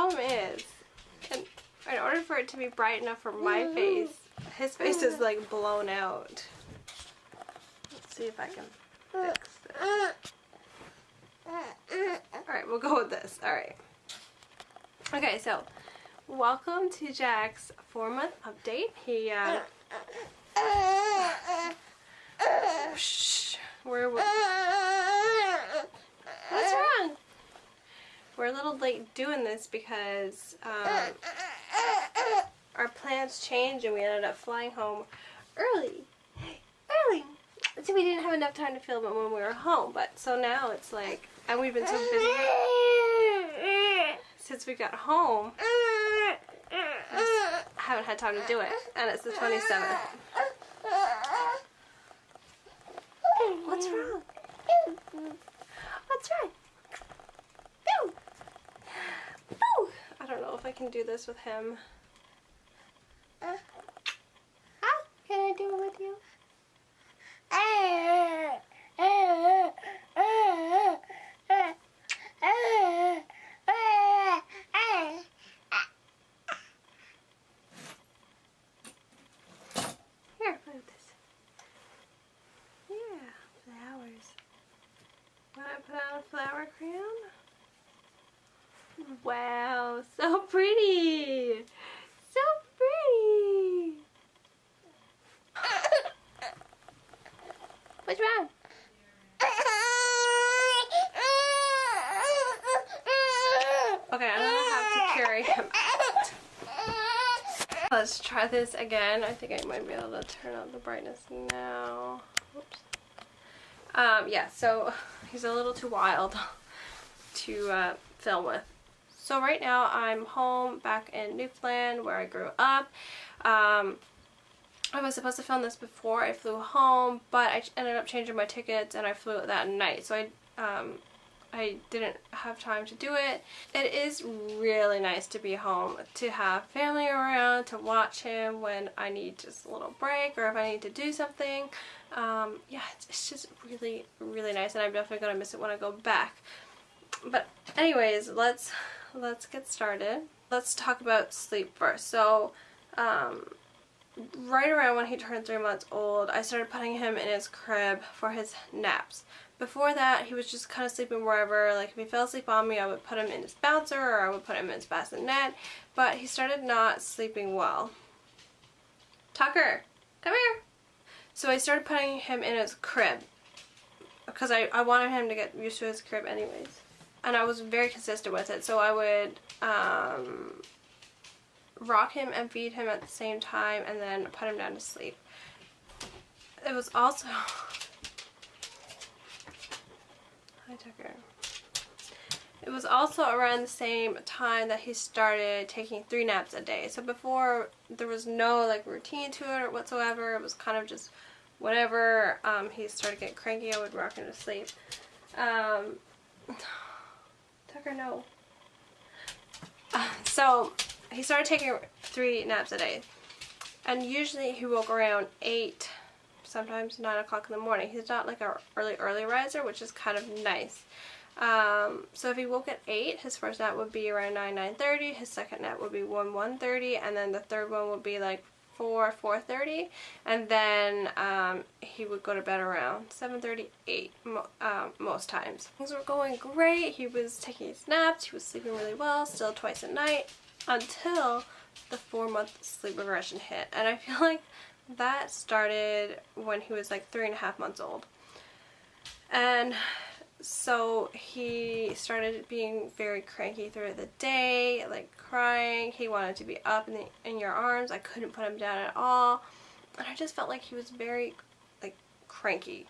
problem is, in order for it to be bright enough for my face, his face is like blown out. Let's see if I can fix this. Alright, we'll go with this. Alright. Okay, so welcome to Jack's 4-month update. He shh. What's wrong? We're a little late doing this because our plans changed and we ended up flying home early. So we didn't have enough time to film it when we were home, but so now it's like, and we've been so busy since we got home, I haven't had time to do it, and it's the 27th. What's wrong? What's wrong? Boo! Boo! I don't know if I can do this with him. Can I do it with you? Here, play with this. Yeah, flowers. Want to put on a flower crown? Wow, so pretty! So pretty! What's wrong? Okay, I'm gonna have to carry him out. Let's try this again. I think I might be able to turn on the brightness now. Oops. Yeah, so he's a little too wild to film with. So right now I'm home back in Newfoundland where I grew up. I was supposed to film this before I flew home, but I ended up changing my tickets and I flew that night, so I didn't have time to do it. It is really nice to be home, to have family around, to watch him when I need just a little break or if I need to do something. Yeah, it's just really, really nice, and I'm definitely going to miss it when I go back. But anyways, let's get started. Let's talk about sleep first. So, right around when he turned 3 months old, I started putting him in his crib for his naps. Before that, he was just kind of sleeping wherever. Like, if he fell asleep on me, I would put him in his bouncer or I would put him in his bassinet. But he started not sleeping well. Tucker, come here. So I started putting him in his crib because I wanted him to get used to his crib anyways. And I was very consistent with it. So I would rock him and feed him at the same time and then put him down to sleep. It was also... Hi, Tucker. It was also around the same time that he started taking 3 naps a day. So before, there was no like routine to it or whatsoever. It was kind of just whenever he started getting cranky, I would rock him to sleep. Tucker, no. So he started taking 3 naps a day, and usually he woke around 8, sometimes 9 o'clock in the morning. He's not like a early riser, which is kind of nice. So if he woke at 8, his first nap would be around 9:30, his second nap would be 1:30, and then the third one would be like 4:30, and then he would go to bed around 7:30, 8 most times. Things were going great. He was taking his naps, he was sleeping really well, still twice a night, until the 4-month sleep regression hit. And I feel like that started when he was like 3.5 months old. And so he started being very cranky throughout the day, like crying. He wanted to be up in your arms. I couldn't put him down at all. And I just felt like he was very like cranky.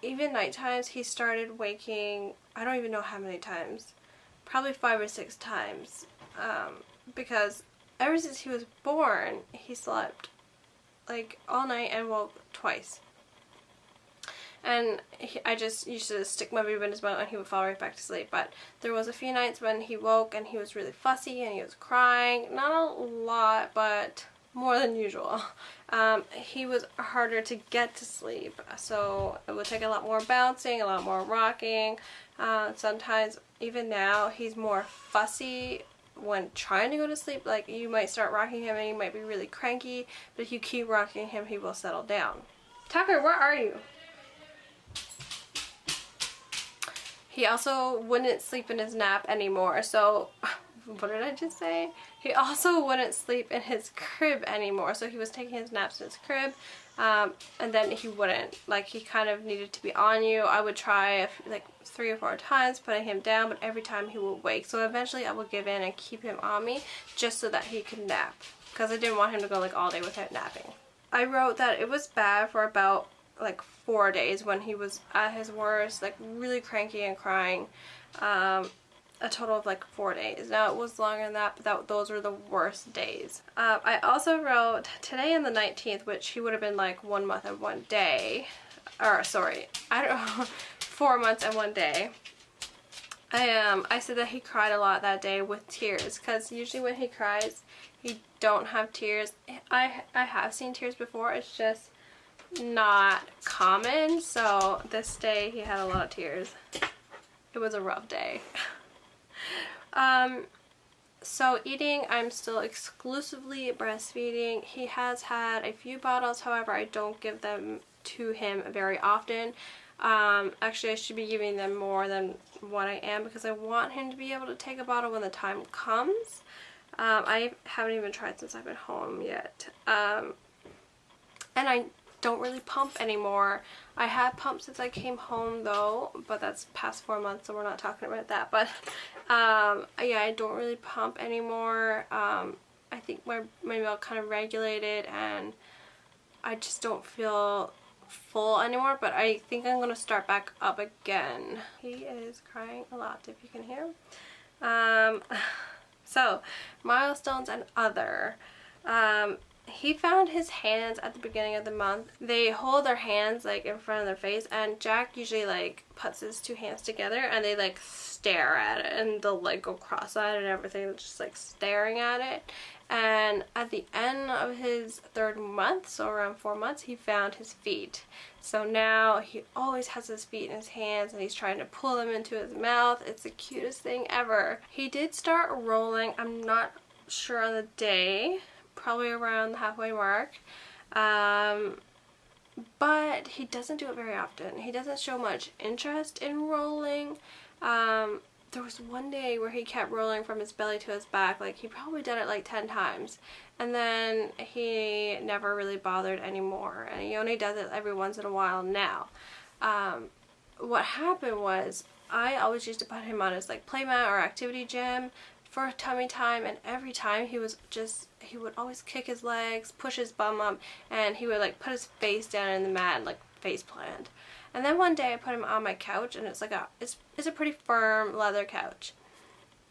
Even night times he started waking, I don't even know how many times, probably 5 or 6 times. Because ever since he was born, he slept like all night and woke twice. And I just used to stick my baby in his mouth and he would fall right back to sleep. But there was a few nights when he woke and he was really fussy and he was crying. Not a lot, but more than usual. He was harder to get to sleep, so it would take a lot more bouncing, a lot more rocking. Sometimes, even now, he's more fussy when trying to go to sleep. Like, you might start rocking him and he might be really cranky, but if you keep rocking him, he will settle down. Tucker, where are you? He also wouldn't sleep in his nap anymore, so what did I just say? He also wouldn't sleep in his crib anymore, so he was taking his naps in his crib, and then he wouldn't. Like, he kind of needed to be on you. I would try like 3 or 4 times putting him down, but every time he would wake. So eventually I would give in and keep him on me just so that he could nap, because I didn't want him to go like all day without napping. I wrote that it was bad for about like 4 days when he was at his worst, like really cranky and crying. A total of like 4 days. Now, it was longer than that, but those were the worst days. I also wrote today on the 19th, which he would have been like 1 month and 1 day. Or sorry, I don't know, 4 months and 1 day. I said that he cried a lot that day with tears, because usually when he cries, he don't have tears. I have seen tears before. It's just not common. So this day he had a lot of tears. It was a rough day. So eating, I'm still exclusively breastfeeding. He has had a few bottles, however, I don't give them to him very often. Actually, I should be giving them more than what I am, because I want him to be able to take a bottle when the time comes. I haven't even tried since I've been home yet. And I don't really pump anymore. I have pumped since I came home though, but that's past 4 months, so we're not talking about that. But yeah, I don't really pump anymore. I think my milk kind of regulated, and I just don't feel full anymore, but I think I'm going to start back up again. He is crying a lot, if you can hear. So, milestones and other. He found his hands at the beginning of the month. They hold their hands like in front of their face, and Jack usually like puts his 2 hands together and they like stare at it, and they'll like go cross-eyed and everything, just like staring at it. And at the end of his 3rd month, so around 4 months, he found his feet. So now he always has his feet in his hands and he's trying to pull them into his mouth. It's the cutest thing ever. He did start rolling. I'm not sure on the day, probably around the halfway mark, but he doesn't do it very often. He doesn't show much interest in rolling. There was one day where he kept rolling from his belly to his back, like he probably did it like 10 times, and then he never really bothered anymore, and he only does it every once in a while now. What happened was, I always used to put him on his like play mat or activity gym for tummy time, and every time he would always kick his legs, push his bum up, and he would like put his face down in the mat and like face plant. And then one day I put him on my couch, and it's like it's a pretty firm leather couch.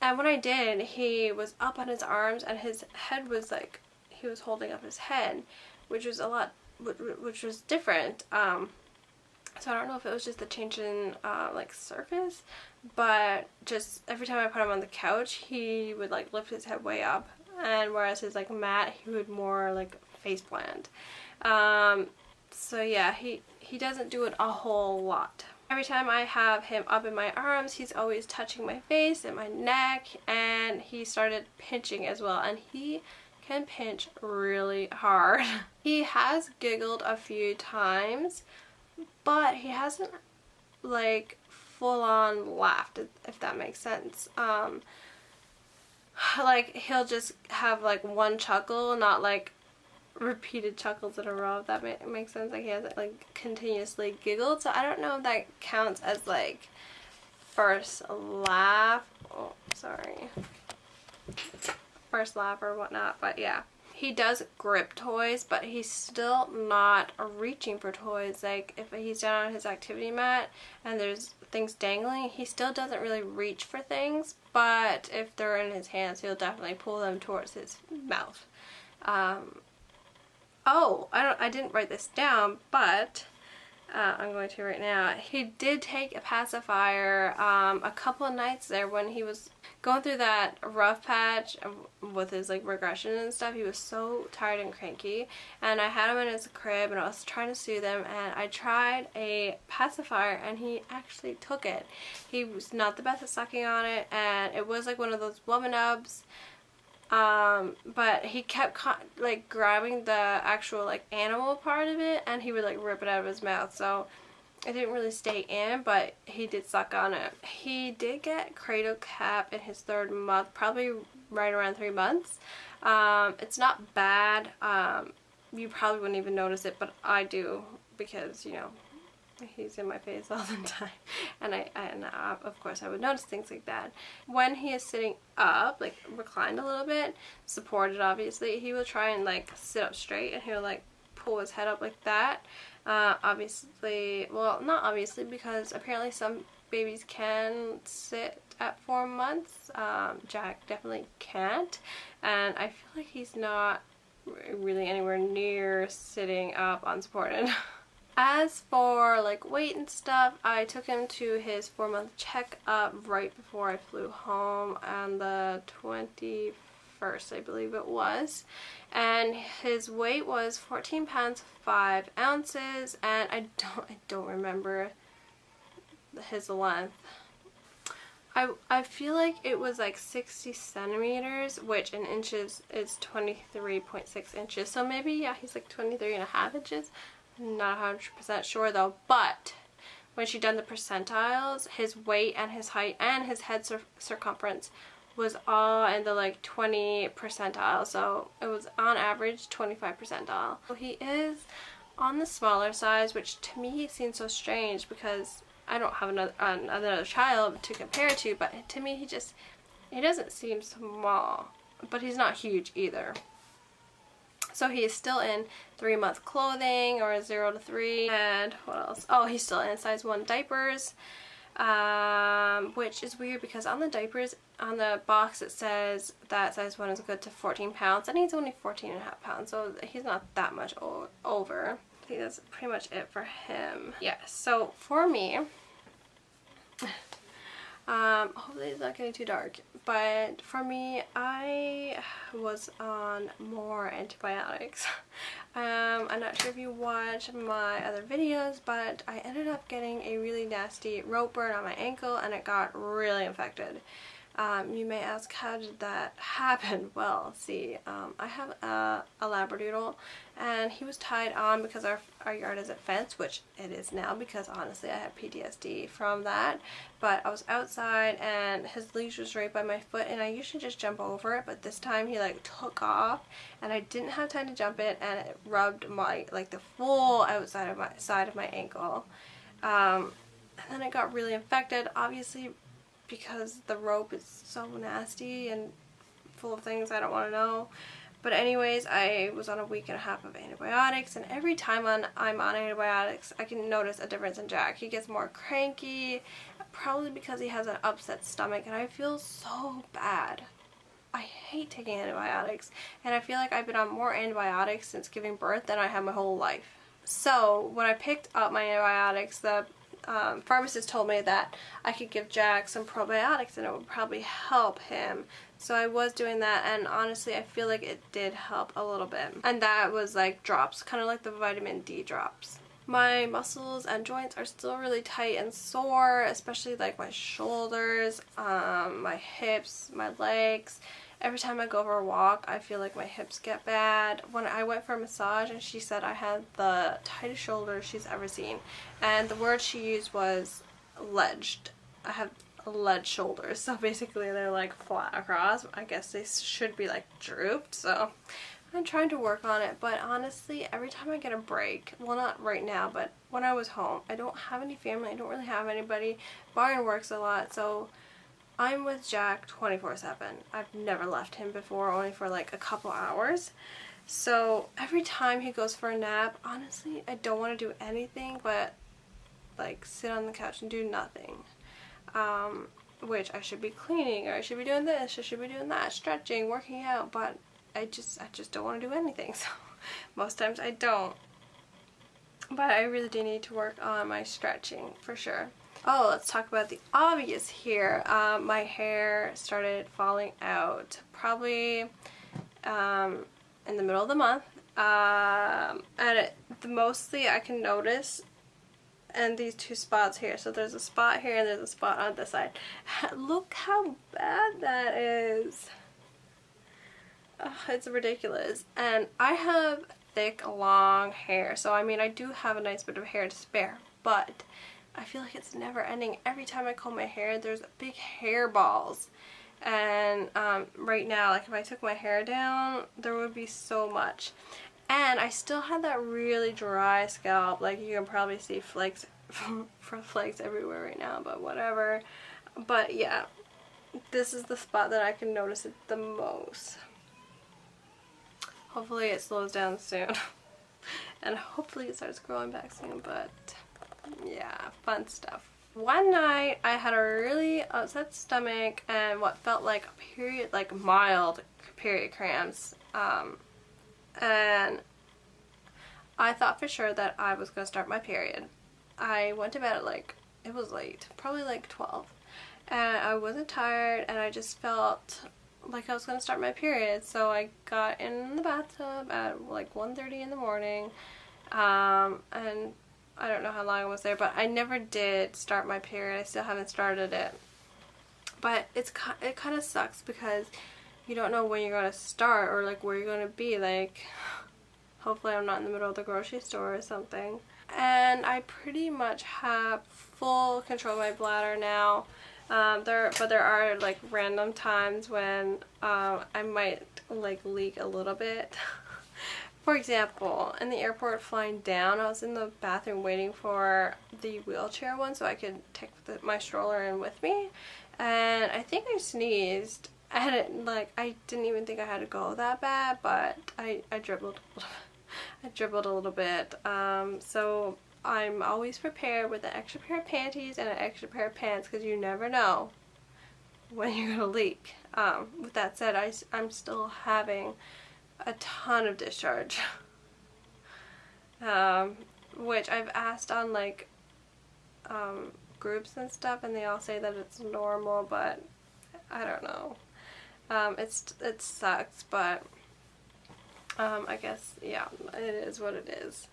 And when I did, he was up on his arms, and his head was like, he was holding up his head, which was different. So I don't know if it was just the change in like surface, but just every time I put him on the couch, he would like lift his head way up, and whereas his like mat, he would more like face plant. So yeah, he doesn't do it a whole lot. Every time I have him up in my arms, he's always touching my face and my neck, and he started pinching as well, and he can pinch really hard. He has giggled a few times, but he hasn't like full on laughed, if that makes sense. Like he'll just have like one chuckle, not like repeated chuckles in a row, if that makes sense. Like he hasn't like continuously giggled, so I don't know if that counts as like first laugh. Oh, sorry. First laugh or whatnot, but yeah. He does grip toys, but he's still not reaching for toys. Like if he's down on his activity mat and there's things dangling, he still doesn't really reach for things, but if they're in his hands, he'll definitely pull them towards his mouth. Oh, I didn't write this down, but I'm going to right now. He did take a pacifier a couple of nights there when he was going through that rough patch with his like regression and stuff. He was so tired and cranky, and I had him in his crib and I was trying to soothe him, and I tried a pacifier and he actually took it. He was not the best at sucking on it, and it was like one of those blubber nubs. But he kept like grabbing the actual like animal part of it, and he would like rip it out of his mouth, so it didn't really stay in, but he did suck on it. He did get cradle cap in his 3rd month, probably right around 3 months. It's not bad. You probably wouldn't even notice it, but I do, because, you know, he's in my face all the time, and of course I would notice things like that. When he is sitting up, like reclined a little bit, supported obviously, he will try and like sit up straight, and he'll like pull his head up like that. Obviously, well, not obviously, because apparently some babies can sit at 4 months. Jack definitely can't, and I feel like he's not really anywhere near sitting up unsupported. As for like weight and stuff, I took him to his 4-month checkup right before I flew home on the 21st, I believe it was, and his weight was 14 pounds 5 ounces, and I don't remember his length. I feel like it was like 60 centimeters, which in inches is 23.6 inches, so maybe, yeah, he's like 23.5 inches. Not 100% sure though, but when she done the percentiles, his weight and his height and his head circumference was all in the like 20 percentile, so it was on average 25 percentile. So he is on the smaller size, which to me seems so strange because I don't have another child to compare to, but to me he doesn't seem small, but he's not huge either. So he is still in 3-month clothing, or 0 to 3, and what else? Oh, he's still in size 1 diapers, which is weird because on the diapers, on the box it says that size 1 is good to 14 pounds, and he's only 14.5 pounds, so he's not that much over. I think that's pretty much it for him. Yeah, so for me, hopefully it's not getting too dark, but for me, I was on more antibiotics. I'm not sure if you watched my other videos, but I ended up getting a really nasty rope burn on my ankle, and it got really infected. You may ask, how did that happen? Well, see, I have a Labradoodle, and he was tied on because our yard isn't fenced, which it is now because honestly I have PTSD from that. But I was outside and his leash was right by my foot, and I usually just jump over it, but this time he like took off and I didn't have time to jump it, and it rubbed my like the full outside of my side of my ankle. And then it got really infected, obviously, because the rope is so nasty and full of things I don't want to know. But anyways, I was on a 1.5 weeks of antibiotics, and every time I'm on antibiotics, I can notice a difference in Jack. He gets more cranky, probably because he has an upset stomach, and I feel so bad. I hate taking antibiotics, and I feel like I've been on more antibiotics since giving birth than I have my whole life. So when I picked up my antibiotics, the pharmacist told me that I could give Jack some probiotics and it would probably help him. So I was doing that, and honestly I feel like it did help a little bit. And that was like drops, kind of like the vitamin D drops. My muscles and joints are still really tight and sore, especially like my shoulders, my hips, my legs. Every time I go for a walk, I feel like my hips get bad. When I went for a massage, and she said I had the tightest shoulders she's ever seen. And the word she used was ledged. I have lead shoulders, so basically they're like flat across. I guess they should be like drooped, so I'm trying to work on it. But honestly, every time I get a break, well, not right now, but when I was home, I don't have any family, I don't really have anybody. Byron works a lot, so I'm with Jack 24/7. I've never left him before, only for like a couple hours. So every time he goes for a nap, honestly, I don't want to do anything but like sit on the couch and do nothing. Which I should be cleaning, or I should be doing this, I should be doing that, stretching, working out, but I just don't want to do anything. So most times I don't. But I really do need to work on my stretching for sure. Oh, let's talk about the obvious here. My hair started falling out probably in the middle of the month. And mostly I can notice and these two spots here. So there's a spot here and there's a spot on this side. Look how bad that is. It's ridiculous. And I have thick, long hair. So I mean, I do have a nice bit of hair to spare. But I feel like it's never ending. Every time I comb my hair, there's big hair balls. And right now, like if I took my hair down, there would be so much. And I still have that really dry scalp. Like you can probably see flakes, flakes everywhere right now, but whatever. But yeah, this is the spot that I can notice it the most. Hopefully it slows down soon. And hopefully it starts growing back soon, but yeah, fun stuff. One night I had a really upset stomach and what felt like a period, like mild period cramps. And I thought for sure that I was going to start my period. I went to bed at like, it was late, probably like 12. And I wasn't tired and I just felt like I was going to start my period. So I got in the bathtub at like 1:30 in the morning. And I don't know how long I was there, but I never did start my period. I still haven't started it. But it kind of sucks because you don't know when you're going to start or like where you're going to be. Like, hopefully I'm not in the middle of the grocery store or something. And I pretty much have full control of my bladder now. There are like random times when I might like leak a little bit. For example, in the airport flying down, I was in the bathroom waiting for the wheelchair one so I could take my stroller in with me. And I think I sneezed. I didn't even think I had to go that bad, but I dribbled a little bit. So I'm always prepared with an extra pair of panties and an extra pair of pants because you never know when you're gonna leak. With that said, I'm still having a ton of discharge, which I've asked on like groups and stuff, and they all say that it's normal, but I don't know. It sucks, but I guess yeah, it is what it is.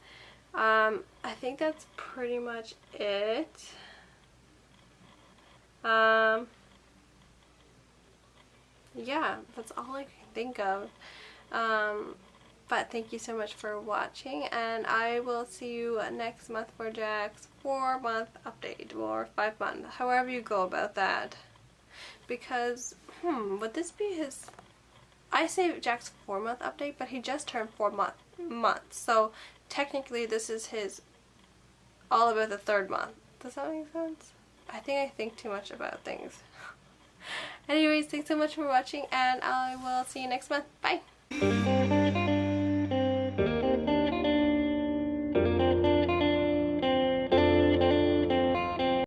I think that's pretty much it. Yeah, that's all I can think of. But thank you so much for watching, and I will see you next month for Jack's 4-month update, or 5-month, however you go about that. Because, would this be his... I say Jack's 4-month update, but he just turned 4 months, so technically this is his all about the 3rd month. Does that make sense? I think too much about things. Anyways, thanks so much for watching, and I will see you next month. Bye!